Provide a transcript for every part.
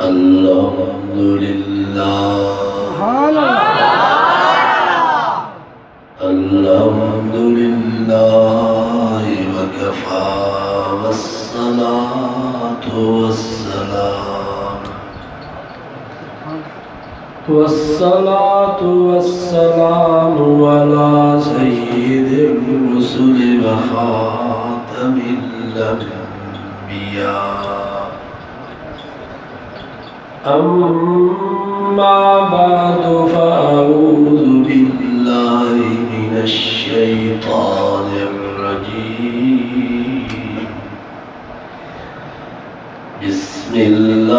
अल्हम्दुलिल्लाह अल्हम्दुलिल्लाह वकफा वस्सलातु वस्सलामु अला सय्यिदिर रुसुलि व खातमिल अंबिया अम्मा बादु फ़अऊज़ु बिल्लाहि मिनश शैतानिर रजीम बिस्मिल्लाहिर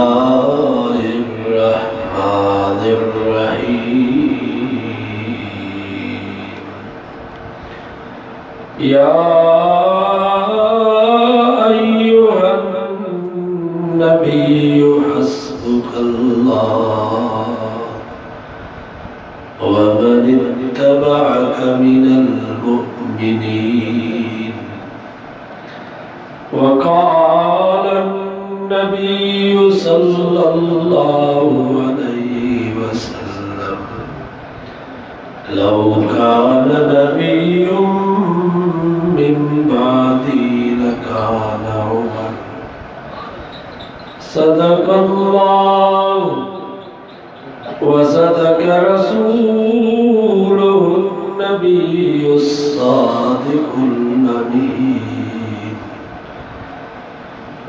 रहमानिर रहीम या अय्युहन नबिय्यु वमन इत्तबअक मिनल मुअ्मिनीन वक़ाल अन्नबिय्यु सल्लल्लाहु अलैहि वसल्लम लौ कान नबिय्युम मिन बअदी लकान उमर सदक़ल्लाहु वसदक़ रसूलुहुन नबियुस सादिकुल अमीन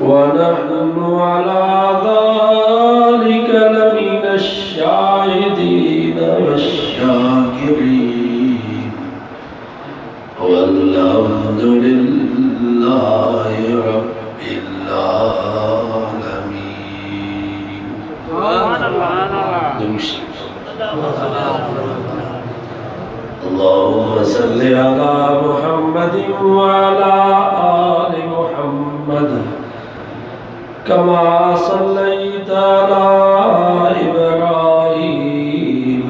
व नहनु अला ज़ालिका लमिनश शाहिदीन वश्शाकिरीन वल्हम्दुलिल्लाहि रब्बिल आलमीन। अल्लाहुम्मा सल्लि अला मुहम्मदिन व अला आलि मुहम्मद कमा सल्लैता अला इब्राहीम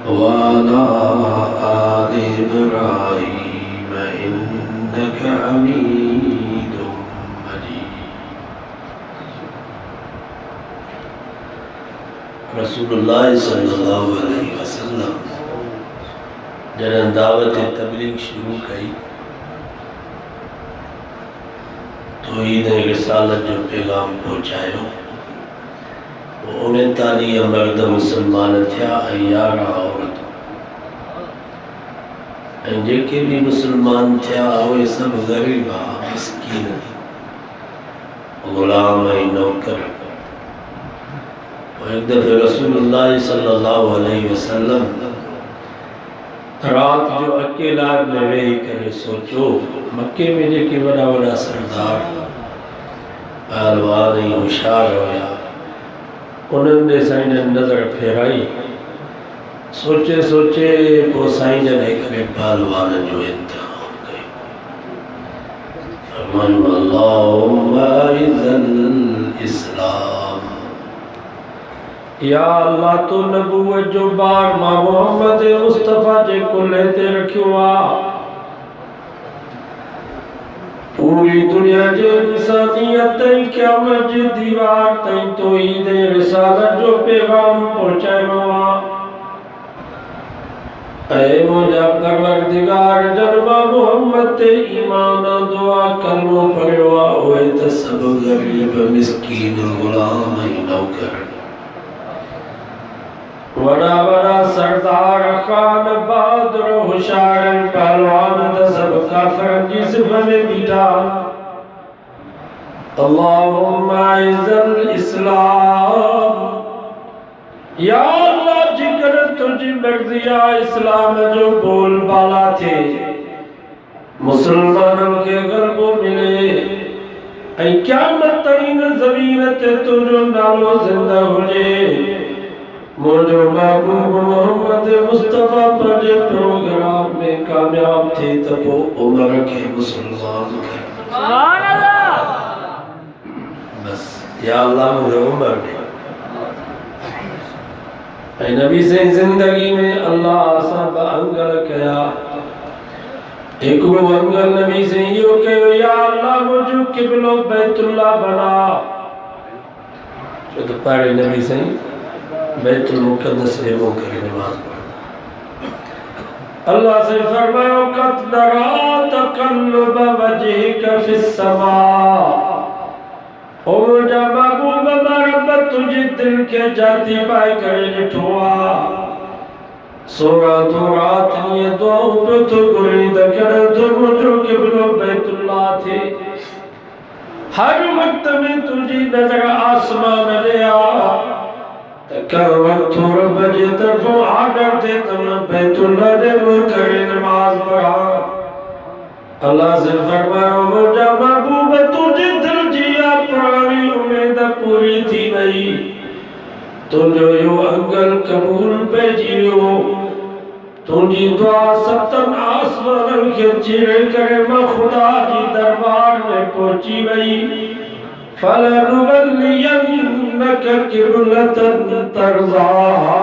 व अला आलि इब्राहीम इन्नका हमीदुम मजीद। रसूलुल्लाह सल्लल्लाहु अलैहि वसल्लम जॾहिं दावत तबलीग शुरू कई तौहीद ऐं रिसालत जो पैगाम पहुचायो। 39 मर्द मुसलमान थिया ऐं 11 औरतूं, ऐं जेके भी मुसलमान थिया उहे सभु ग़रीब हुआ, मिस्कीन, ग़ुलाम ऐं नौकर। एक दफ़े रसूलुल्लाह सल्लल्लाहु अलैहि वसल्लम रात जो अकेला में वेही करे सोचो, मक्के में जेके वॾा वॾा सरदार पहलवान ऐं होशियार हुया उन्हनि ॾे साईं नज़र फेराई। सोचे सोचे पोइ साईं जन हिकिड़े पहलवान जो इंतख़ाब कयो। फरमायो अल्लाहुम्मा इज़्ज़िल इस्लाम, या अल्लाह तो नबूवत जो बार मां मोहम्मद मुस्तफ़ा जे कुल्हे ते रखियो आहे। पूरी दुनिया जे इंसानियत ताईं क़यामत जी दीवार ताईं तौहीद ऐं रिसालत जो पैगाम पहुचाइणो आहे। ऐ मुंहिंजा परवरदिगार जनाब मोहम्मद ते ईमान दुआ कलमो पढ़ियो आहे, उहे त सभु ग़रीब मिस्कीन ग़ुलाम ऐं नौकर, वड़ा वड़ा सरदार खान बहादुर होशियार पहलवान त सब काफिरन जी सिफ़ में बीठा। अल्लाहुम्मा इज़्ज़िल इस्लाम, या अल्लाह जिकर तुझी मर्ज़ी आहे इस्लाम जो बोल बाला थे, मुसलमानन खे ग़लबो मिले ऐं क़यामत ताईं ज़मीन ते तुझो नालो ज़िंदा हुजे। मुझे महबूब मोहम्मद मुस्तफ़ा पंहिंजे प्रोग्राम में कामयाब थे तो वो उमर के मुसलमान थे। सुभान अल्लाह। बस या अल्लाह मुझे उमर दे। ऐं नबी से जिंदगी में अल्लाह सां अंगल कया, एक वो अंगल नबी से यो के या अल्लाह मुझे किबलो बैतुल्लाह बना। जो तो पारे नबी से बैतुल मुक़द्दस में वो करे नमाज। अल्लाह से फरमाया क़द नरा तक़ल्लुब वजहिका फिस समा। ओ मुझा महबूब रब तुझे दिल के जाती पाए करे निठुआ। सोरा तो रात ये दुआ पे तो गुरी दकर तो मुझो किबलो बैतुल्लाह थे। हर वक्त में तुझी नजर आसमान ले आ। तकर वक्त रब जे तरफों आर्डर थे तुम बैतुल्लाह ने वो करे नमाज पढ़ा। अल्लाह से फरमाया मुझा महबूब तुझे दिल जिया पुरानी उम्मीद पूरी थी गई। तुझो यो अंगल कबूल पे जियो। तुझी दुआ सतन आसमान के चिरे करे मैं खुदा जी दरबार में पहुंची गई। फलनुवल्लियन्नक क़िबलतन तर्ज़ाहा।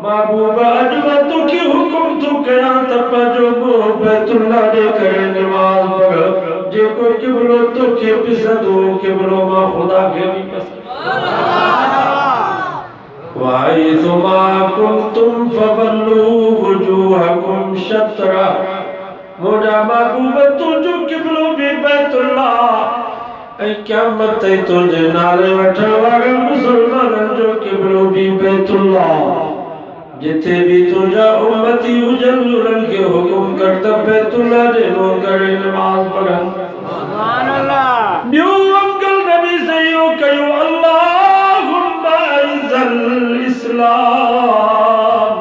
महबूब अजब की हुक्म तू कया तब जो बैतुल्लाह ने करे नमाज पढ़। जे को किबलो तो के पसंद हो किबलो मां खुदा के भी पसंद। वहैसुमा कुन्तुम फवल्लू वजूहकुम शत्रा। मुझा महबूब तुझो किबलो भी बैतुल्लाह। ऐ क़यामत तुझे नाले वठण वारे मुसलमानन जो किबलो भी बैतुल्लाह। जिथे भी तुझा उम्मती हुजन उन्हनि खे हुकुम कर त बैतुल्लाह जे मुंह करे नमाज पढ़नि। सुभान अल्लाह। ॿियो अंकल नबी से यो कयो अल्लाहुम्मा इज़्ज़ल इस्लाम।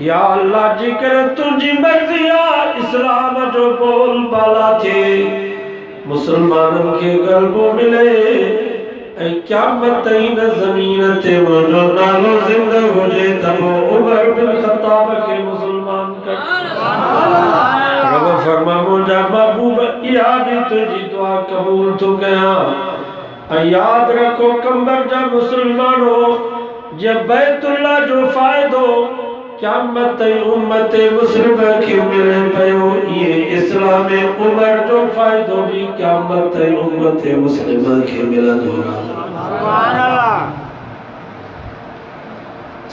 या अल्लाह जिक्र तुझी मर्ज़ी आ इस्लाम जो बोल बाला थे मुसलमानन के गलबो मिले। क़यामत ताईं ज़मीन ते मुझो नालो ज़िंदा हुजे तब उमर बिन ख़त्ताब के मुसलमान कर। रब फरमा मुझा महबूब इहा भी तुझी दुआ कबूल तो कया। याद रखो कंबर जा मुसलमानो जब बैतुल्लाह जो फायदो क़यामत ताईं उम्मत मुस्लिमा के मिले पयो। ये इस्लाम उमर जो फायदो भी क़यामत ताईं उम्मत मुस्लिमा के मिलंदो। सुभान अल्लाह।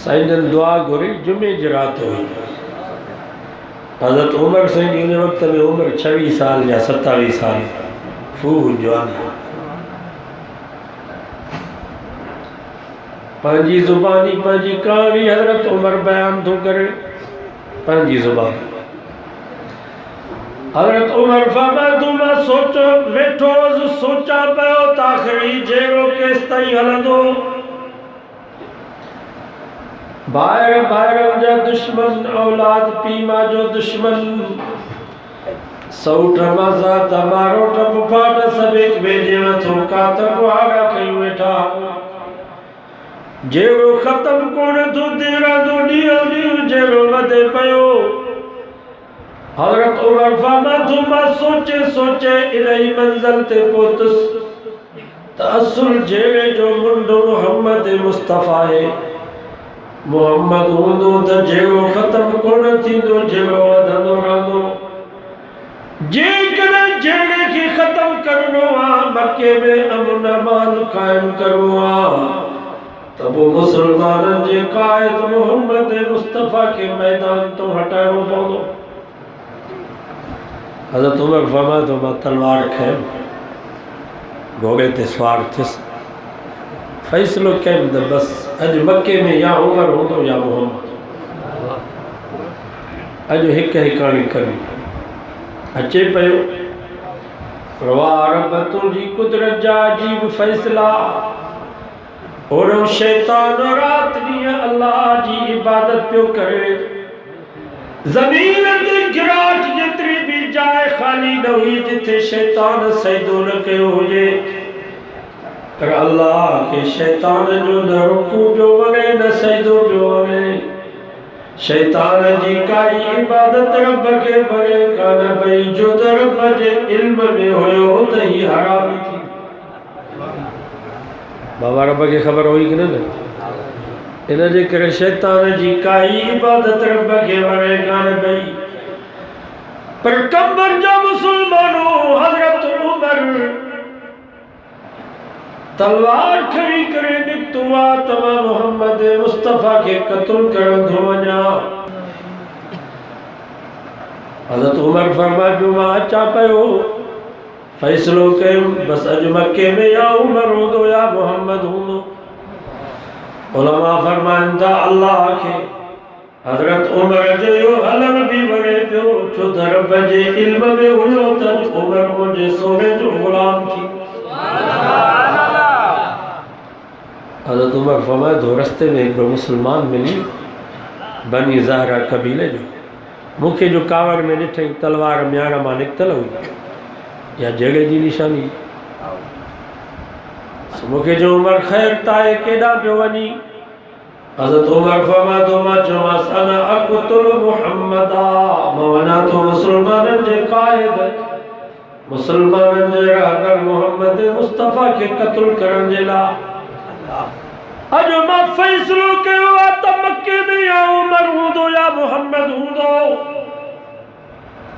साईं दुआ घुरी जुमे जी रात हुई। हज़रत उमर साईं उन वक्त में उम्र 26 साल या 27 साल फूह जवान। पंहिंजी ज़ुबानी पंहिंजी कहानी हज़रत उमर बयान थो करे पंहिंजी ज़ुबान। हज़रत उमर फरमाए मां सोचो वेठो सोचा पियो त आख़िरी जहिड़ो केसि ताईं हलंदो। भाइर भाइरनि जा दुश्मन औलाद पीउ माउ जो दुश्मन सौट मज़ा त मारोट फुफाट सभु हिक ॿिए जे मथां कात कुहाड़ा कयूं वेठा। जहिड़ो ख़त्म कोन थो थी रहंदो ॾींहों ॾींहुं जहिड़ो वधे पियो। हज़रत उमर फरमाए मां सोचे सोचे इलाही मंज़िल ते पहुतुसि त असुल जहिड़े जो मुंडो मोहम्मद मुस्तफ़ा आहे। मोहम्मद हूंदो त जहिड़ो ख़त्म कोन थींदो जहिड़ो वधंदो रहंदो। जेकॾहिं जहिड़े खे ख़त्म करणो आहे मके में अमन अमान क़ाइमु करणो आहे त पोइ मुसलमाननि जे क़ाइद मोहम्मद मुस्तफ़ा के मैदान तो हटाइणो पवंदो। हज़रत उमर फरमाए थो मां तलवार खयमि घोड़े ते सवार थियुसि फ़ैसिलो कयमि त बसि अॼु मके में या उमर हूंदो या मोहम्मद। अॼु हिकु हिकाणी करणी अचे पियो। वाह रब तुंहिंजी कुदरत जा अजीब फ़ैसिला। और शैतान रात ॾींहुं अल्लाह जी इबादत पियो करे। ज़मीन ते गिराट जेतिरी भी जाइ ख़ाली न हुई जिथे शैतान सजदो न कयो हुजे। पर अल्लाह के शैतान जो न रुकू पियो वणे न सजदो पियो वणे। शैतान जी काई इबादत रब के वणे कान पई जो त रब जे इल्म में हुयो त ही हराम थी। बाबा रब के ख़बर हुई कि न इन जे करे शैतान जी काई इबादत रब के वणे कान पई। पर कब्र जा मुसलमानों हजरत उमर तलवार खड़ी करे निकतुआ तमा मोहम्मद मुस्तफा के कत्ल कर धोवना। हजरत उमर फरमा जुमा चा पयो फैसलो के बस अज मक्के में या उमर हो दो या मोहम्मद हो दो। उलमा फरमाइंदा अल्लाह के हजरत उमर जो हलम भी बड़े पियो छो धर्म बजे इल्म में हुयो तज उमर मुझे सोने जो गुलाम थी। हजरत उमर फरमाए दो रस्ते में एक मुसलमान मिली बनी ज़हरा कबीले जो मुखे जो कावड़ में ॾिठई तलवार म्यार मां निकतल हुई या जगह जी निशानी। मुखे जो उमर ख़ैर ताए केॾा पियो वञी। हज़रत उमर फरमा तो मां चयोमांसि अना अक़्तुल मुहम्मदा मां वञा थो मुसलमाननि जे क़ाइद मुसलमाननि जे रहबर मोहम्मद मुस्तफ़ा खे क़त्ल करण जे लाइ। अॼु मां फ़ैसिलो कयो आहे त मके में या उमर हूंदो या मोहम्मद हूंदो।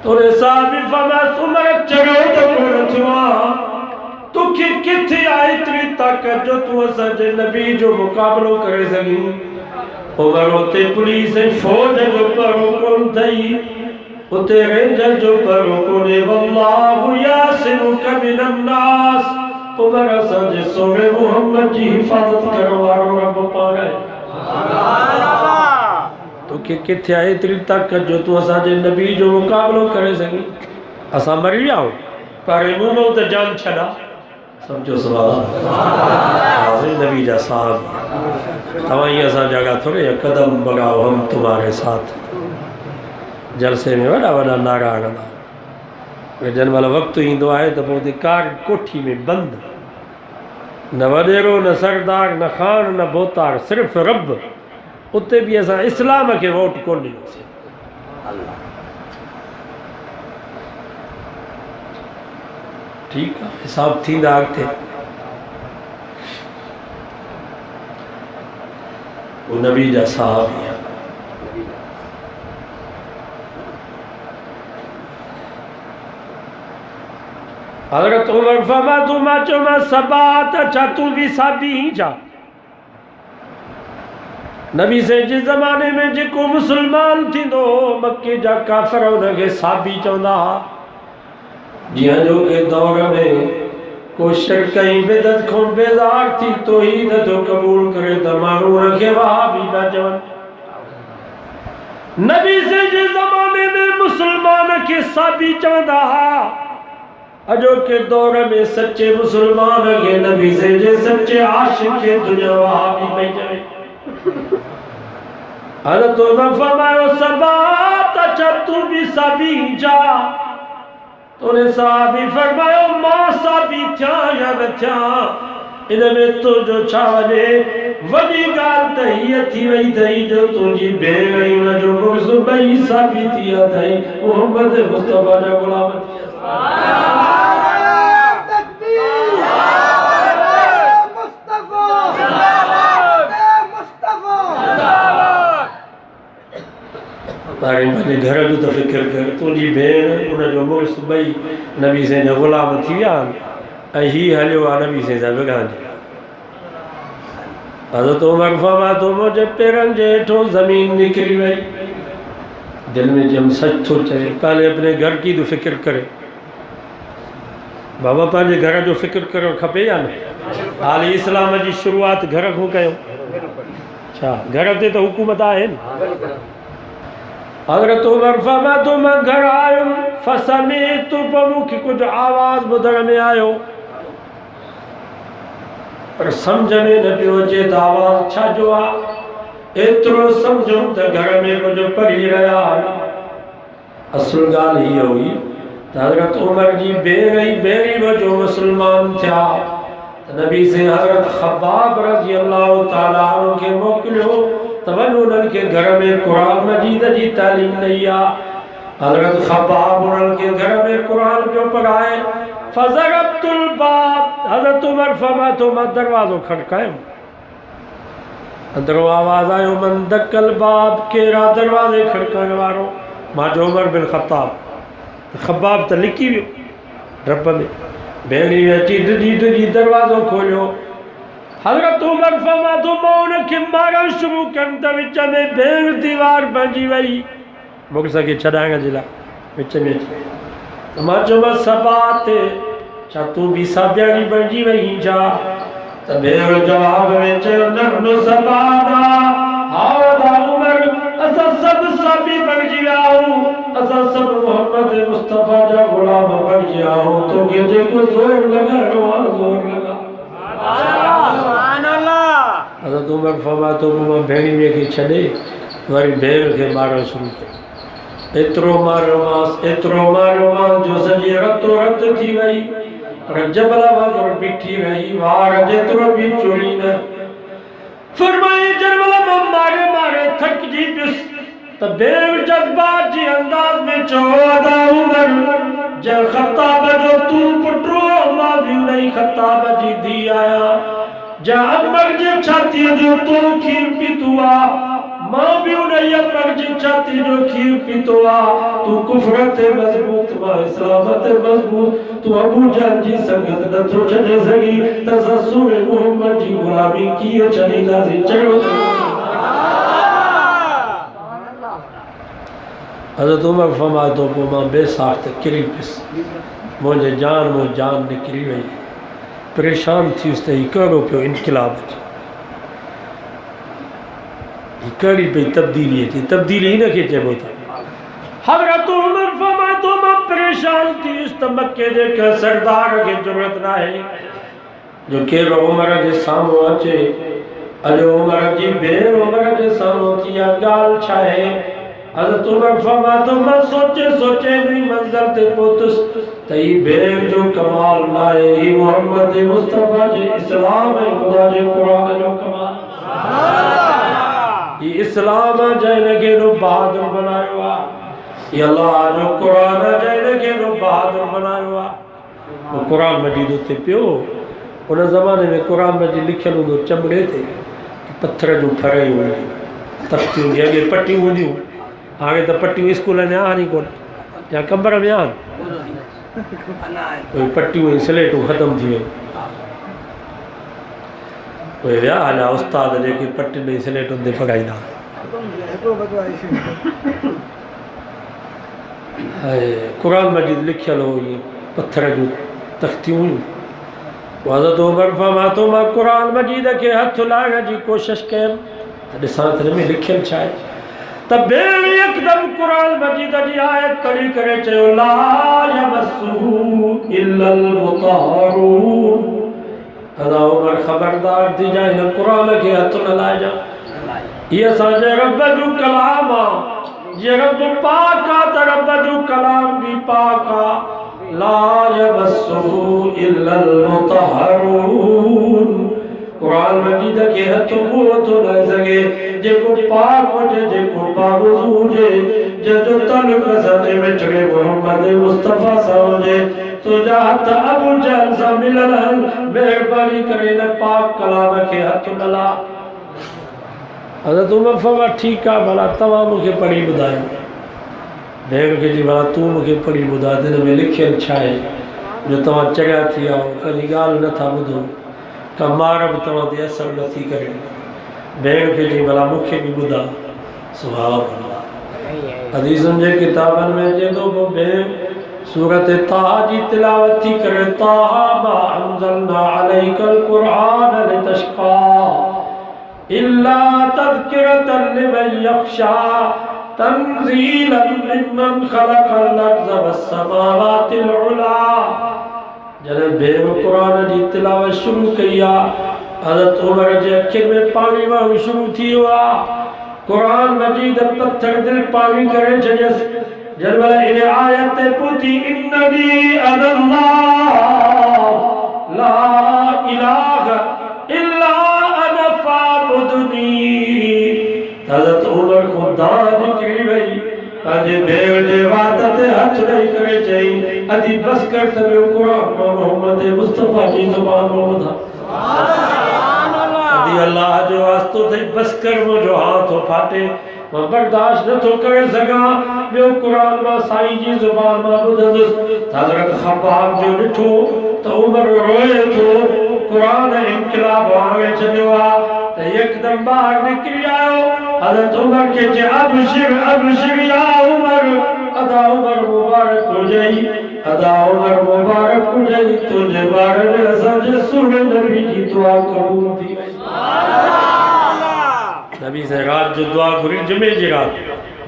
तोरे साहबी फरमाइसि उमर चढ़ो त कोन थियो आहे तोखे किथे आहे एतिरी ताक़त जो तूं असांजे नबी जो मुक़ाबिलो करे सघीं। उमर उते पुलिस ऐं फ़ौज जो परो कोन अथई उते रेंजर जो परो कोन्हे। वल्लाहु यासिमुक मिनन्नास उमर असांजे सोने मोहम्मद जी हिफ़ाज़त करण वारो रब पाण आहे। तोखे किथे आहे एतिरी ताक़त जो तूं असांजे नबी जो मुक़ाबिलो करे सघीं। असां मरी विया आहियूं पर मूं में त जान छॾा समझो सवाल नबी जा साहब तव्हां ईअं असां जॻह थोरे कदम बढ़ाओ हम तुम्हारे साथ जलसे में वॾा वॾा नारा हणंदा। जंहिं महिल वक़्तु ईंदो आहे त पोइ उते कार कोठी में बंदि न वॾेरो न सरदार न ख़ान न बोतार सिर्फ़ु रब। उते बि असां इस्लाम खे वोट कोन ॾिनोसीं। ठीकु आहे हिसाब थींदा अॻिते। उहो नबी जा साहब हज़रत उमर फरमा तूं मां चयोमांसि सबात अच्छा तूं बि साबी ही जा। नबी से जे ज़माने में जेको मुसलमान थींदो मके जा काफ़िर उनखे साबी चवंदा हुआ। जीअं जो के दौर में को शिरक ऐं बिदअत खां बेज़ार थी तौहीद थो क़बूल करे त माण्हू उनखे वहाबी था चवनि। नबी से जे ज़माने में मुसलमान खे साबी चवंदा हुआ। अॼोके दौर में सच्चे मुसलमान खे नबी से जे सच्चे आशिक़ खे दुनिया वहाबी पई चवे। हज़रत उमर फरमायो सबात अच्छा तूं बि साबी जा। तोरे साहबी फरमायो मां साबी थियां या न थियां इन में तुंहिंजो छा वञे। वॾी ॻाल्हि त हीअ थी वई अथई जो तुंहिंजी भेण ऐं हुनजो मुड़ुसु ॿई साबी थी विया अथई मोहम्मद मुस्तफ़ा जा ग़ुलाम थी विया। पंहिंजे घर जो त फ़िक्र कर तुंहिंजी भेण उनजो मुड़ुसु ॿई नबी से जा ग़ुलाम थी विया आहिनि ऐं हीउ हलियो आहे नबी से जा विगान। हज़रत उमर फरमा तो मुंहिंजे पेरनि जे हेठों ज़मीन निकिरी वई। दिल में जब सच थो चए पहले अपने घर की तो फ़िक्र करे। बाबा पंहिंजे घर जो फ़िक्र करणु खपे या न। हाली इस्लाम जी शुरूआति घर खां कयूं छा घर ते त हुकूमत आहे न। हज़रत उमर फरमा तो मां घर आयुमि फसमीअतु पोइ मूंखे कुझु आवाज़ ॿुधण में आयो पर सम्झ में न पियो अचे त आवाज़ छा जो आहे। एतिरो सम्झुमि त घर में कुझु पढ़ी रहिया असुल ॻाल्हि हीअ हुई त हज़रत उमर जी भेण ई भेणी वजो मुसलमान थिया। नबी से हज़रत ख़ब्बाब रज़ी अल्लाह ताला अन्हु खे मोकिलियो त वञ उन्हनि खे घर में क़ुरान मजीद जी तालीम ॾेई आहे। हज़रत ख़ब्बाब उन्हनि खे घर में क़ुरान पियो पढ़ाए। फज़रबतुल बाब हज़रत उमर फरमा तो मां दरवाज़ो खड़कायो। अंदरों आवाज़ आयो मंदकल बाब केरा दरवाज़े खड़काइण वारो। मां जो उमर बिन ख़त्ताब ख़ब्बाब त लिकी वियो डप में। भेड़ी अची डी दरवाज़ो खोलियो। हज़रत उमर फरमातो मां उनखे मारण शुरू कनि त विच में भेड़ दीवार बणिजी वई मूंखे खे छॾाइण जे लाइ विच में अची। त मां चयोमांसि सबात छा तूं बि साबियाणी बणिजी वई छा? त भेड़ जवाब में चयो नहनु सबाना हादा उमर असां सभु साबी बणिजी विया आहियूं, असां सभु मोहम्मद मुस्तफ़ा जा गुलाम बणिजी विया आहियूं। तोखे जेको ज़ोर लॻाइणो आहे ज़ोर लॻा। हज़रत उमर फरमातो मां भेड़ीअ खे छॾे वरी भेड़ खे मारणु शुरू कयो। एतिरो मारियोमांसि जो सॼी रतो रत थी वई पर जबल वांगुरु बीठी रही, वार जेतिरो बि चोरी न। फरमाई जबल मां मारे मारे थकिजी पियुसि त भेड़ जज़्बात जी अंदाज़ में चयो अदा उमर जंहिं ख़त्ताब जो तूं पुटु मां बि उन ख़त्ताब जी धीउ आहियां, जंहिं अकबर जे छातीअ जो तूं खीर पीतो आहे मां बि उन अकबर जी छाती जो खीर पीतो आहे। तूं कुफ्र ते मज़बूत मां इस्लाम ते मज़बूत, तूं अबू जहल जी संगत नथो छॾे सघी त रसूल मोहम्मद जी गुलामी कीअं छॾींदासीं। चयो हज़रत उमर फरमातो पोइ मां बेसाख्त किरी पियुसि, मुंहिंजे जान निकिरी वई। परेशान थियुसि त हीउ कहिड़ो पियो इनक़िलाब अचे, हीउ कहिड़ी पई तब्दीली अचे, तब्दीली हिन खे चइबो था। हज़रत उमर फरमातो मां परेशान थियुसि त मके जे कंहिं सरदार खे ज़रूरत न आहे जो कहिड़ो उमर जे साम्हूं अचे। अॼु उमर जी भेड़ उमर जे साम्हूं थी आहे, ॻाल्हि छा आहे? हज़रत उमर फरमातो मां सोचे नई मंज़िल ते पहुतुसि त हीउ भेड़ जो कमाल न आहे, हीउ मोहम्मद मुस्तफ़ा जे इस्लाम ऐं ख़ुदा जे क़ुरान जो कमाल। हीउ इस्लाम आहे जंहिं हिनखे एॾो बहादुर बनायो आहे, हीउ अलाह जो क़ुरान आहे जंहिं हिनखे एॾो बहादुर बनायो आहे। उहो क़ुरान मजीद उते पियो, उन ज़माने में क़ुरान मजीद लिखियलु हूंदो चमड़े ते, पथर जूं ठरियूं हूंदियूं, तख़्तियूं हूंदियूं, अॻे पटियूं हूंदियूं, हाणे त पटियूं स्कूल में आहिनि ई कोन या कंबर में आहिनि, उहे पटियूं ऐं स्लेटूं ख़तमु थी वियूं। उहे विया हलिया उस्ताद जेके पटियुनि ऐं स्लेटुनि ते पढ़ाईंदा। क़ुरान मजीद लिखियलु हो, इहे पथर जूं तख़्तियूं हुयूं। हज़रत उमर फरमातो मां क़ुरान मजीद खे हथु लाइण जी कोशिशि कयमि त ॾिसां त हिन में लिखियलु छा आहे। त भेड़ यकदम क़ुरान मजीद जी आयत पढ़ी करे चयो ला यमस्सुहु इल्लल मुतहहरून। अदा उमर ख़बरदार थी जा हिन क़ुरान खे हथु न लाइजा, हीअ असांजे रब जो कलाम आहे। जीअं रब पाक आहे त रब जो कलाम बि पाक आहे। ला यमस्सुहु इल्लल मुतहहरून। क़ुरान मजीद के हथ उहो थो लाए सघे जेको पाक हुजे, जेको पागुज़ हुजे, जंहिंजो तल्लुक़ असांजे विछड़े मोहम्मद मुस्तफ़ा सां हुजे। तुंहिंजा हथ अबू जहल सां मिलियल आहिनि, महिरबानी करे हिन पाक कलाम खे हथ न ला। हज़रत उमर फरमाया ठीकु आहे, भला तव्हां मूंखे पढ़ी ॿुधायो। भेड़ खे चई भला तूं मूंखे पढ़ी ॿुधाए त हिन में लिखियलु छा आहे जो तव्हां चरिया थी आहियो, कॾहिं ॻाल्हि नथा ॿुधो, का मार बि तव्हां ते असरु नथी करे। भेड़ खे चई भला मूंखे बि ॿुधा। सुभाणे हदीसुनि जे किताबनि में अचे थो पोइ भेड़ सूरत ताहा जी तिलावत थी करे ताहा मा अंज़लना अलैकल क़ुरआन लितश्क़ा इल्ला तज़किरतन लिमन यख़्शा तंज़ीलन मिम्मन ख़लक़ल अर्ज़ वस्समावातिल उला। जॾहिं भेड़ क़ुरान जी तिलावत शुरू कई आहे, हज़रत उमर जे अखियुनि में पाणी वहणु शुरू थी वियो आहे। क़ुरान मजीद पत्थर दिलि पाणी करे छॾियसि। जंहिं महिल इन आयत ते पहुती इन्ननी अनल्लाह ला इलाहा इल्ला अना फ़अबुदनी। हज़रत उमर को दाद निकिरी वई, पंहिंजे भेड़ जे वात ते हथ ॾेई करे चई अदी बस कर त ॿियो क़ुरान मोहम्मद मुस्तफ़ा जी ज़ुबान मां ॿुधा। अदी अल्लाह जो वास्तो अथई बस कर, मुंहिंजो हाथो फाटे। मां बर्दाश्त नथो करे सघां ॿियो क़ुरान मां साईं जी ज़ुबान मां ॿुधंदुसि हज़रत ख़ब्बाब जो ॾिठो त उमर रोए थो क़ुरान इनक़िलाब आणे छॾियो आहे त यकदम ॿाहिरि निकिरी आयो हज़रत उमर खे चए अबशिर अबशिर या उमर अदा उमर मुबारक हुजई अदा उमर मुबारक हुजई तुंहिंजे बारे में असांजे सुहिणे नबी जी दुआ क़बूल थी वई नबी से रात जो दुआ घुरी जुमे जी रात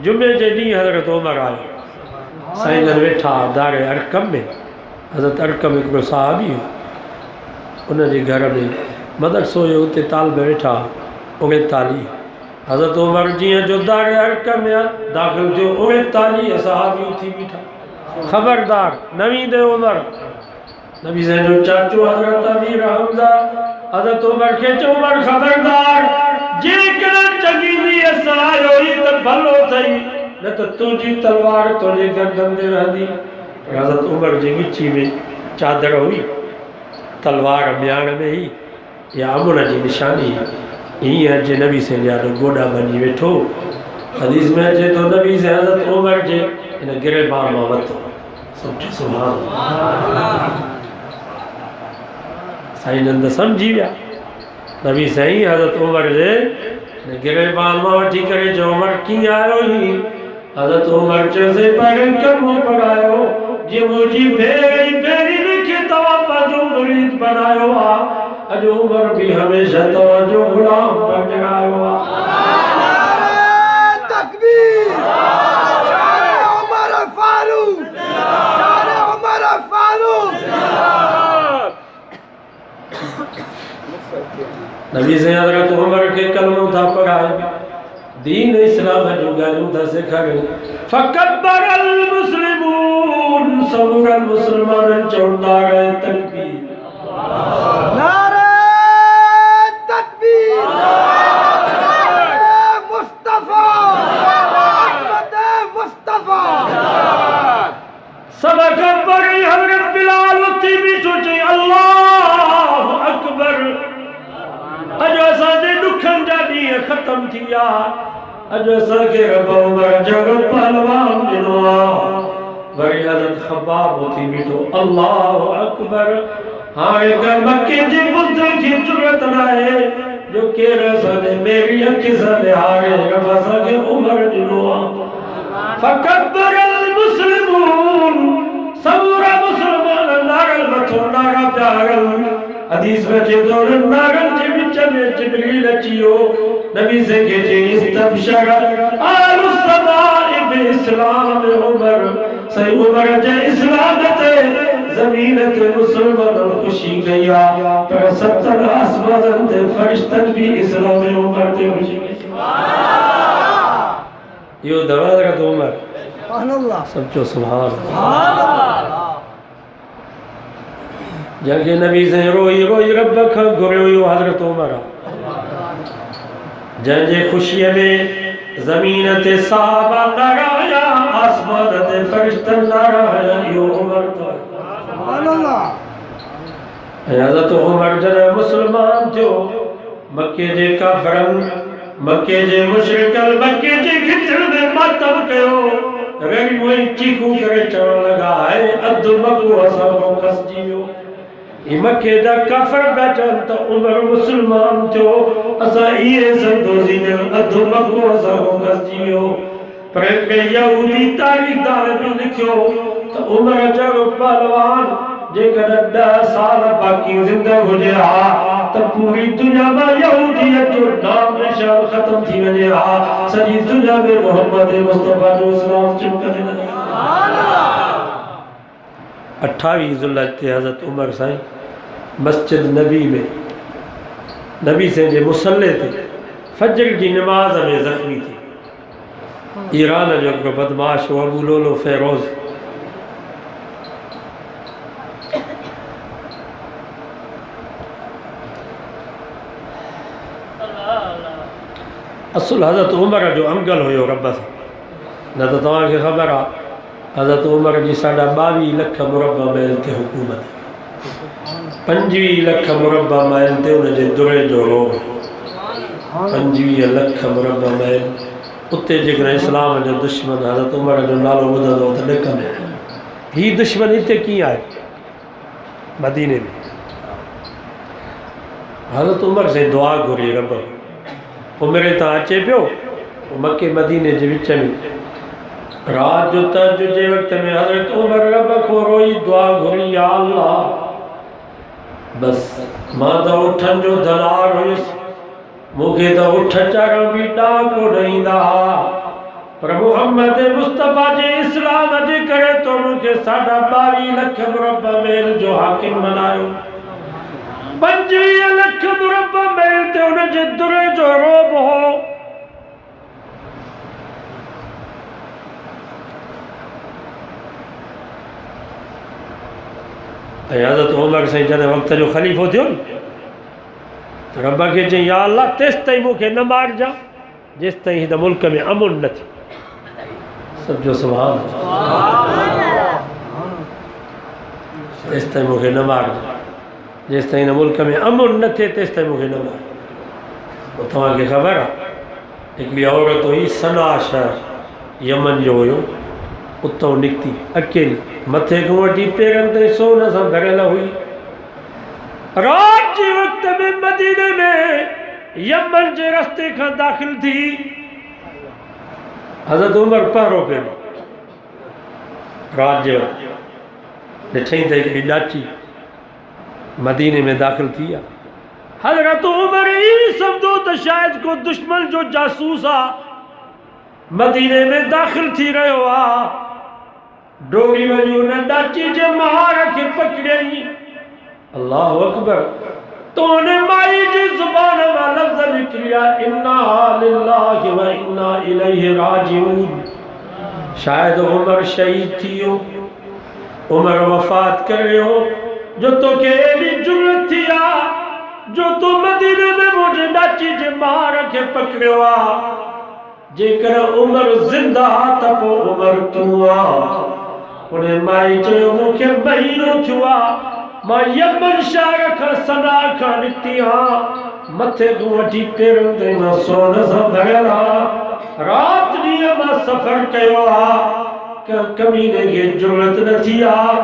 जुमे जे ॾींहुं हज़रत उमर आयो साईं जन वेठा दारे अरकम में हज़रत अरकम हिकिड़ो साहबी हो उन जे घर में मदरसो हुयो उते तालिब वेठा 39 हज़रत उमर जीअं जो दारे अरकम में दाख़िल थियो 39 सहाबी थी बीठा खबरदार नवीद उमर नबी से जो चाचो हज़रत अमीर हमज़ा हज़रत उमर के उमर खबरदार जेकर चंगी दी असायो ही त भलो थई न त तुझी तलवार तुझे गर्दन ते रहंदी हज़रत उमर जी गिची में चादर हुई तलवार म्याण में ही या अमन जी निशानी हीअं जे नबी से ॾाढो गोॾा बनी वेठो हदीस में अचे तो नबी से हज़रत उमर जे इन गिरेबान मां वरितो समझो सुभान साईं नंद समझी विया नबी साईं हज़रत उमर जे गिरेबान मां वठी करे जो उमर कीअं आयो ही हज़रत उमर चयोसि पहिरियों कलमो पढ़ायो जी मुंहिंजी भेरी लिखे तव्हां पंहिंजो मुरीद बनायो आहे अॼु उमर भी हमेशह तव्हांजो गुलाम बणायो आहे तकबीर शान उमर फारूक शान उमर फारूक नबी से हज़रत उमर के कलमो था पढ़ाए दीन इस्लाम जो गालू था सिखारे फकब्बरल मुस्लिमून सबरल मुसलमान चौंदा गए तकबीर नारे तकबीर मुस्तफा अहमद मुस्तफा सबक पढ़ी हज़रत बिलाल उथी भी सोचे अल्लाह अकबर अॼु असांजे ॾुखनि जा ॾींहं ख़तम थी विया अॼु असांखे रब उमर जहिड़ो पहलवान ॾिनो आहे वरी हज़रत ख़ब्बाब उथी बीठो अल्लाह अकबर हाणे कर मके जे बुज़ुर्ग खे ज़रूरत न आहे जो केरु असांजे मेरी अखि सां ॾियारे रब असांखे उमर ॾिनो आहे फकब्बरल मुस्लिमून सबूरा मुसलमान नारल मथो नारा प्यारल हदीस में जे तो नारल जे विच में जिब्रील अचियो नबी से के जे इस्तबशर आल समाए बि इस्लाम उमर सही उमर जे इस्लाम ते ज़मीन ते मुसलमान खुशी गया पर 70 आसमान ते फरिश्तन भी इस्लाम उमर ते खुशी गई यो दवा हज़रत उमर सुभान अल्लाह समझो सुभान अल्लाह जंहिंखे नबी से रोई रोई रब खां घुरियो हुयो हज़रत उमर जंहिंजे ख़ुशीअ में ज़मीन ते साहबा नाराया आसमान ते फरिश्तन नाराया इहो उमर था सुभान अल्लाह हज़रत उमर जॾहिं मुसलमान थियो मके जे काफ़िरनि मके जे मुशरिकनि मके जे खिचड़ में मातम कयो रड़ियूं ऐं चीखूं करे चवण लॻा आहे अधु मको असांजो खसिजी वियो ही मके जा काफ़िर पिया चवनि त उमर मुसलमान थियो असां इहे संदोज़ी में अधु मको असांजो खसिजी वियो पर हिकिड़े यहूदी तारीख़दार बि लिखियो त उमर जहिड़ो पहलवान जेकॾहिं 10 साल बाक़ी ज़िंदह हुजे हा त पूरी दुनिया में यहूदियत जो नाम निशान ख़त्म थी वञे हा सॼी दुनिया में मोहम्मद मुस्तफा जो इस्लाम चिमकंदे लॻे सुभान अल्लाह 28 ज़ुल्हज ते हज़रत उमर साईं मस्जिद नबी में नबी से जे मुसल्ले ते फजर की नमाज में ज़ख्मी थी ईरान जो हिकिड़ो बदमाश हो अबू लोलो फेरोज़ असुल हज़रत उमर जो अंगल हुयो रब सां न त तव्हांखे ख़बर आहे हज़रत उमर जी 22 लख मुरबा मैल ते हुकूमत 25 लख मुरबा मैल ते उनजे दुरे जो रोग 25 लख मुरबा मैल उते जेकर इस्लाम जो दुश्मन हज़रत उमर जो नालो ॿुधंदो त ॾक में ही दुश्मन हिते कीअं आहे मदीने में। हज़रत उमर से दुआ घुरी रब उमिरि तां अचे पियो मके मदीने जे विच में रात जो तहज्जुद जे वक़्त में हज़रत उमर रब को रोई दुआ घुरी या अल्लाह बस मां त उठनि जो दलार हुयुसि मूंखे त उठ चढ़ण बि ॾाको ॾींदा हुआ पर मुहम्मद मुस्तफ़ा जे इस्लाम जे करे तो मूंखे 22 लख मुरबा मेल जो हाकिम बनायो 25 लख मुरबा मेल ते उनजे दुरे जो रोब हो। हज़रत उमर साईं जॾहिं वक़्त जो ख़लीफ़ो थियो त रब खे चई या अल्लाह तेसि ताईं मूंखे न मारिजा जेसि ताईं हिन मुल्क में अमुन न थिए। सम्झो सुभाणे तेसि ताईं मूंखे न मारिजा जेसि ताईं हिन मुल्क में अमुन न थिए तेसि ताईं मूंखे न मार। पोइ तव्हांखे ख़बर आहे हिकिड़ी औरत हुई सना शहर यमन जो हुयो उतां निकिती अकेली मथे खां वठी पेरनि ताईं सोन सां भरियल हुई। रात जे वक़्त में मदीने में यमन जे रस्ते खां दाख़िल थी हज़रत उमर पहरो पियो रात जे वक़्त ॾिठई त हिकिड़ी ॾाची मदीने में दाख़िल थी आहे। हज़रत उमर ई सम्झो त शायदि को दुश्मन जो जासूस आहे मदीने में दाख़िल थी रहियो आहे। डोरी वञी उन ॾाची जे महार खे पकड़ियई अल्लाहु अकबर तो उन माई जी ज़ुबान मां लफ़्ज़ निकिरिया इन्ना लिल्लाहि व इन्ना इलैहि राजिऊन। शायदि उमर शहीद थी वियो उमर वफ़ात करे वियो जो तोखे एॾी जुर्रत थी आहे जो तूं मदीने में मुंहिंजे ॾाची जे महार खे पकड़ियो आहे। जेकर उमर ज़िंदा त पोइ उमर तूं आहे। उन माई चयो मूंखे महीनो थियो आहे मां यमन शहर खां सना खां निकिती आहियां मथे खां वठी पेरनि ताईं मां सोन सां भरियल आहियां रात ॾींहं मां सफ़र कयो आहे कमीने खे ज़रूरत न थी आहे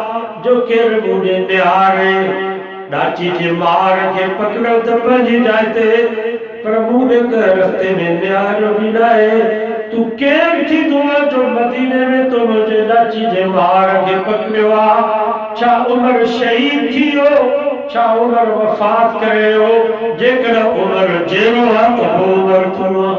जो केरु मूंखे निहारे ॾाची जे मार खे पकड़ो त पंहिंजी जाइ ते पर मूंखे त रस्ते में निहारियो बि न आहे। तूं केरु थींदो जो मदीने में तो मुंहिंजे ॾाची जे मार खे पकड़ियो आहे। छा उमर शहीद थी वियो छा उमर वफ़ात करे वियो जेकर उमर जहिड़ो आहे त पोइ उमर तूं आहे।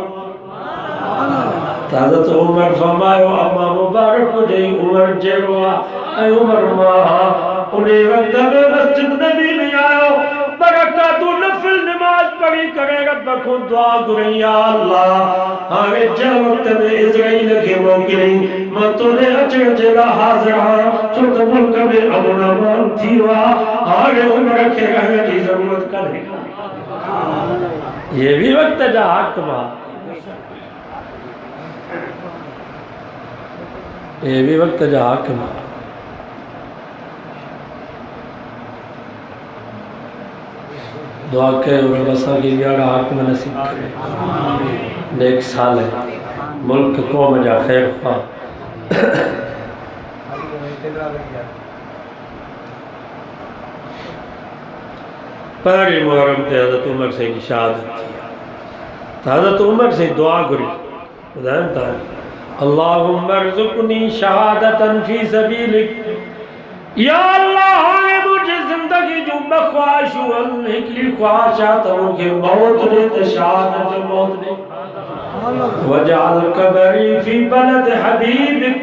हज़रत उमर फरमायो अम्मा मुबारक हुजई उमर जहिड़ो आहे ऐं उमर मां उन वक़्त में मस्जिद नबी में आयो बरकातू नफिल नमाज पढ़ी करे रब को दुआ घुरी या अल्लाह हाणे जंहिं वक़्त में इज़राइल खे मोकिलियई मां तोरे अचण जे लाइ हाज़िर आहियां छो त मुल्क में अमन अमान थी वियो आहे हाणे उमर खे रहण जी ज़रूरत कान्हे। ये भी वक़्त जा हाकिम ये भी वक़्त जा हाकिम दुआ कयो रब असांखे अहिड़ा हाकिम नसीब करे नेक साल मुल्क क़ौम जा ख़ैर ख़्वाह। पहिरीं मुहर्रम ते हज़रत उमर साईं जी शहादत थी त हज़रत उमर साईं दुआ घुरी ॿुधाइनि था अल्लाहुम्मा अर्ज़ुक़नी शहादतन फी सबीलिक या अल्लाह हाणे मुंहिंजी ज़िंदगी जूं ॿ ख़्वाहिशूं आहिनि हिकिड़ी ख़्वाहिश आहे त मूंखे मौत ॾे त शहादत जो मौत ॾे वजाल क़बरी फी बलद हबीबिक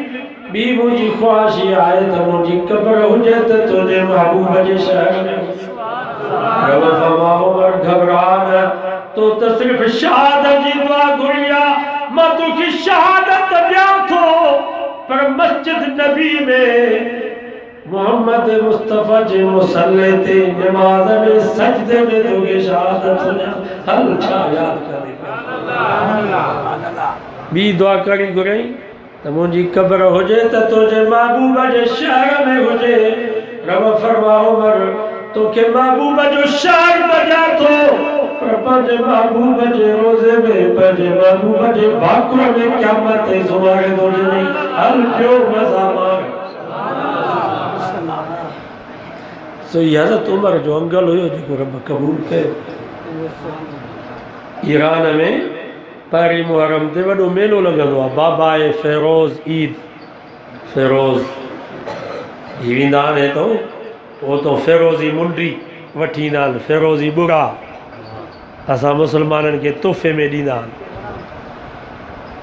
ॿी मुंहिंजी ख़्वाहिश इहा आहे त मुंहिंजी क़बर हुजे त तुंहिंजे महबूब जे शहर में रब फरमायो उमर घबरा न तो त सिर्फ़ शहादत जी दुआ घुरी आहे मां तोखे शहादत ॾियां थो पर मस्जिद नबी में मोहम्मद मुस्तफ़ा जे मुसल्ले ते नमाज में सजदे में तोखे शहादत ॾियां हल छा यादि करे ॿी दुआ करी घुरई त मुंहिंजी क़बर हुजे त तुंहिंजे महबूब जे शहर में हुजे रब फरमायो उमर तोखे महबूब जो शहर ॾियां थो पर पंहिंजे महबूब जे रोज़े में पंहिंजे महबूब जे भाकुर में क़यामत ते सुभाणे थो ॾिनई हल पियो मज़ा मार सो हज़रत उमर जो अंगल हुयो जेको रब क़बूल कयो ईरान में पहिरीं मुहर्रम ते वॾो मेलो लॻंदो आहे बाबा फ़ैरोज़ ईद फ़ैरोज़ ही वेंदा आहिनि हितां पोइ तो फ़ैरोज़ी मुंडी वठी ईंदा आहिनि फ़ैरोज़ी बुरा असां मुस्लमाननि खे तोहफ़े में ॾींदा आहिनि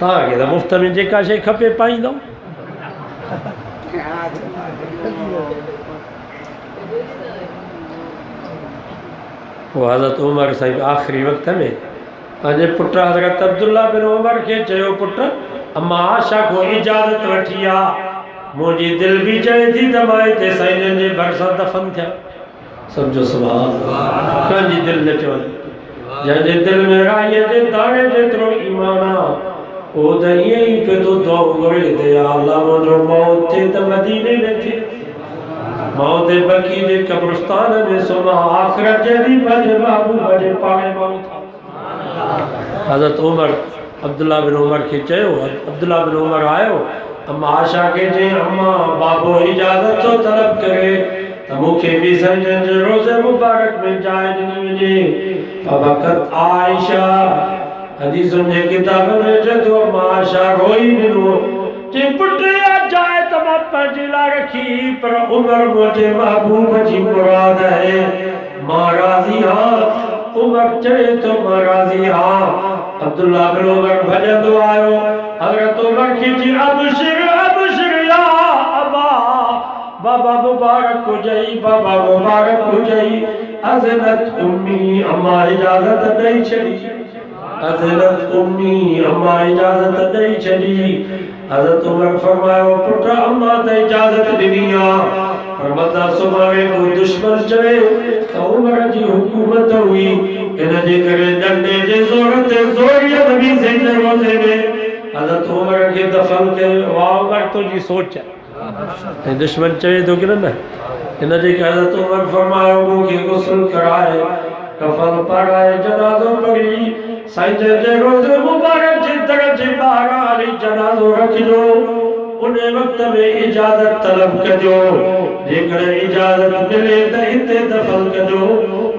तव्हांखे त मुफ़्त में जेका शइ खपे पाईंदव पोइ हज़रत उमर साईं आख़िरी वक़्त में पंहिंजे पुटु हज़रत अब्दुल्ला बिन उमर खे चयो पुटु अम्मा आशा को इजाज़त वठी आहे मुंहिंजी दिलि बि चए थी त मां हिते साईं जे भरिसां दफ़न थिया सम्झो सुभाणे कंहिंजी दिलि न चवंदी जंहिंजे दिलि में राईअ जे दाणे जेतिरो ईमान आहे उहो त ईअं ई पियो थो दुआ घुरे त या अल्लाह मुंहिंजो मौत थिए त मदीने में थिए मौत बकी जे कब्रिस्तान में सुम्हां आख़िरत जे ॾींहुं पंहिंजे महबूब जे पाणे मौत हज़रत उमर अब्दुल्ला बिन उमर खे चयो अब्दुल्ला बिन उमर आयो अम्मा आशा खे चई अम्मा बाबो इजाज़त थो तलब करे त मूंखे बि साईं जे रोज़े मुबारक में जाइ ॾिनी वञे वक़्त आयशा हदीसुनि जे किताब में चए थो अम्मा आशा रोई ॾिनो जे पुट या जाइ त मां पंहिंजे लाइ रखी पर उमर मुंहिंजे महबूब जी मुराद आहे मां राज़ी आहियां उमर चए तो मां राज़ी आहियां अब्दुल्ला बिन उमर भॼंदो आयो हज़रत उमर खे चई अबशिर या अबा बाबा मुबारक हुजई बाबा मुबारक हुजई अज़नत उम्मी अम्मा इजाज़त ॾेई छॾी अज़नत उम्मी अम्मा इजाज़त ॾेई छॾी हज़रत उमर फरमायो पुट अम्मा त इजाज़त ॾिनी आहे पर मता सुभाणे कोई दुश्मन चवे त उमर जी हुकूमत हुई इन जे करे डंडे जे ज़ोर ते ज़ोरियत बि ज़िंदे रोज़े में हज़रत उमर खे दफ़न कयो वाह उमर तुंहिंजी सोच ऐं दुश्मन चवे थो कि न इन जे करे हज़रत उमर फरमायो मूंखे गुस्ल कराए कफ़न पाराए जनाज़ो पढ़ी साईं जे रोज़े मुबारक जे दर जे ॿाहिरां हली जनाज़ो रखिजो उन वक़्त में इजाज़त तलब कजो जेकॾहिं इजाज़त मिले त हिते दफ़न कजो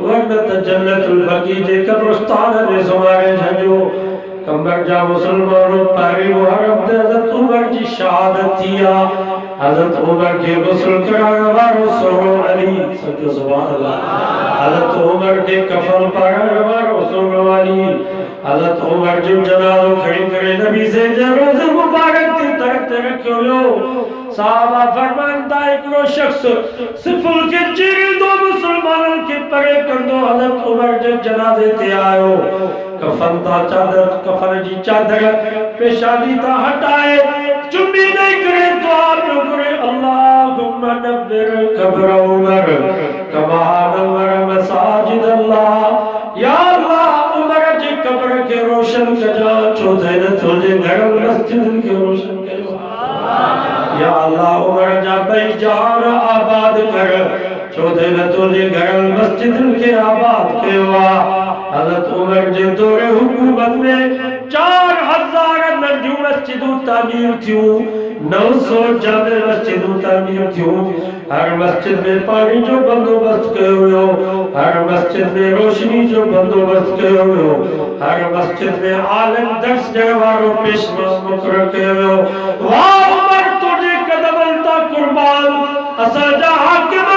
वरन त जन्नतुल बकी जे कब्रिस्तान में सुम्हारे छॾियो कमर जा मुसलमानों पहिरीं मुहर्रम ते हज़रत उमर जी शहादत थी आहे हज़रत उमर खे गुस्ल कराइण वारो सोनो अली सचो सुभाणे अल्लाह हज़रत उमर खे कफ़न पाराइण वारो सोनो अली हज़रत उमर जो जनाज़ो खणी करे नबी से जे रोज़े मुबारक ते दर ते रखियो वियो साहबा फरमाइनि था हिकिड़ो शख़्स सिफुल खे चीरींदो मुसलमाननि खे परे कंदो हज़रत उमर जे जनाज़े ते आयो कफ़न ता चादर कफ़न जी चादर पेशानी ता हटाए चुम्मी नहीं करे दुआ पियो करे अल्लाहुम्मा नव्विर क़ब्र उमर कमा नव्वर मसाजिद अल्लाह या अल्लाह उमर जी कब्र के रोशन कजा छो त तुझे घर मस्जिद के रोशन कयो या अल्लाह उमर जा बई जान आबाद कर छो त तुझे घर मस्जिद के आबाद कयो हज़रत उमर जे दौरे हुकूमत में 4000 नंढियूं मस्जिदूं तामीर थियूं 900 जामे मस्जिदूं तामीर थियूं हर मस्जिद में पानी जो बंदोबस्त कयो हुयो हर मस्जिद में रोशनी जो बंदोबस्त कयो हुयो हर मस्जिद में आलिम दर्स ॾियण वारो पेशवा मुक़रर कयो हुयो वाह उमर तुझे कदमनि तां कुर्बान असांजा हाकिम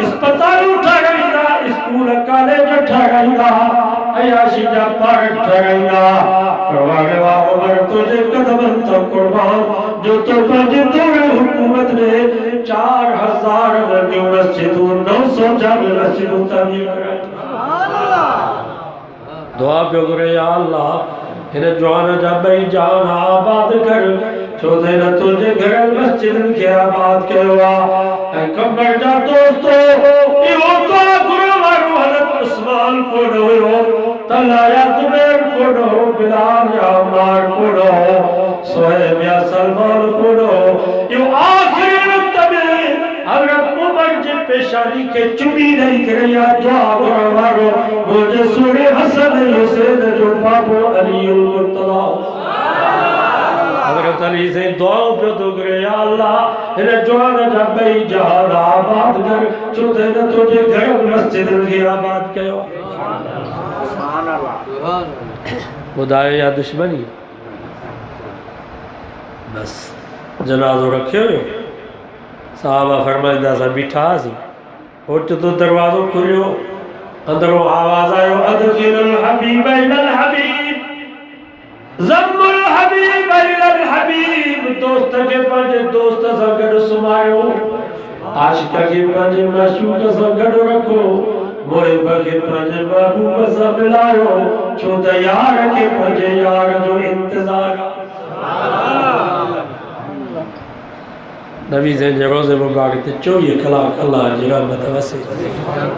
अस्पतालूं ठाराईंदा स्कूल कॉलेज ठाराईंदा अयाशी जा पार्क ठाराईंदा परवाने वाह उमर तुझे कदमनि तां कुर्बान जो तो पंहिंजे दौरे हुकूमत में 4000 नंढियूं मस्जिदूं 900 जामे मस्जिदूं तामीर कराई दुआ पियो करे या अल्लाह हिन जवान जा बई जान आबाद कर छो त हिन तुंहिंजे घर मस्जिदनि खे आबाद कयो आहे ऐं कमर जा दोस्तो इहो दुआ घुरण वारो हज़रत उस्मान कोन हुयो तला या ज़ुबैर कोन हो बिलाल या अम्मार कोन हो सुहैब या सलमान कोन हो इहो आख़िरी वक़्त में हज़रत उमर जे पेशानी के चुमी नहीं करे या दुआ मारो मुझे सुने हसन हुसैन जो बाबू अली मुर्तजा हजरत अली से दुआ पे तो करे या अल्लाह इन जवान जब भाई जहां आबाद कर चुते न तुझे घर मस्जिद के आबाद कयो सुभान अल्लाह खुदाए या दुश्मनी बस जनाजो रखे हो साहबा फरमाइंदा सा बिठा सी उठ तो दरवाजो खुलियो अंदरों आवाज आयो अदखिलुल हबीब इलल हबीब ज़म्मुल हबीब इलल हबीब दोस्त के पंज दोस्त सा गड सुमायो आशिक के पंज माशूक सा गड रखो मोहिब के पंज महबूब सा मिलायो छो त यार के पंज यार जो इंतजार नबी से रोज़े मुबारक ते 24 कलाक अल्लाह जी रहमत वसे